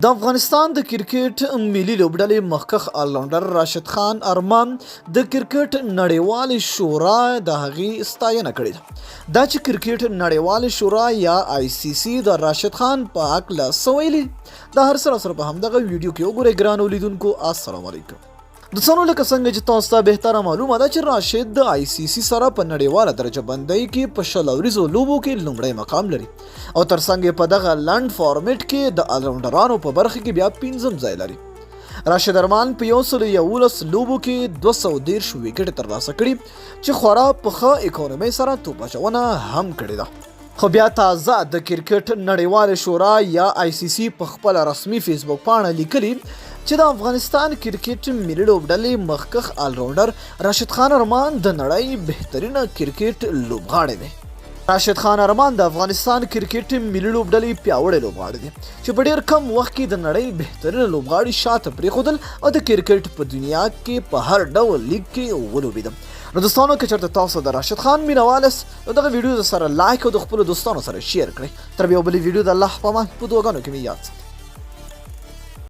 د افغانستان د کرکټ ملي لوبډلې مخکښ آلراونډر راشد خان ارمان د کرکټ نړیوالې شورا د هغې ستاینه کړې ده. دا چې کرکټ نړیوالې شورا یا ICC د راشد خان په هکله څه ویلي، دا هر څه سره په همدغه ویډیو کې وګورئ. ګرانو لیدونکو السلام علیکم. دوستانو، لکه څنګه چې تاسو ته بهتره معلومه ده چې راشد د ICC سره په نړیواله درجه بندۍ کې په 20 اوریزو لوبو کې لومړی مقام لري او ترڅنګ یې په دغه لنډ فارمیټ کې د آلراونډرانو په برخه کې بیا 5م ځای لري. راشد ارمان په 111 لوبو کې 213 وکټ ترلاسه کړي چې خورا په ښه اکانومي سره توپ اچونه هم کړې ده. خو بیا تازه د کرکټ نړیوالې شورا یا ICC په خپل رسمي فیسبوک پاڼه لیکلي چې د افغانستان کرکټ ملي لوبډلې مخکښ آلراونډر راشد خان ارمان د نړۍ بهترینه کرکټ لوبغاړی دی. راشد خان ارمان د افغانستان کرکټ ملي لوبډلې پیاوړی لوبغاړی دی چې په ډیر کم وخت کې د نړۍ بهترینه لوبغاړي شاته پرېښودل او د کرکټ په دنیا کې په هر ډول لیګ کې ولوبېده. نو دوستانو، که چېرته تاسو د راشد خان مینوال یاست نو دغه ویډیو سره لایک او د خپلو دوستانو سره شیر کړئ. تر بیا بلې ویډیو د الله په امان په دعاګانو کې مې یاد ساتئ.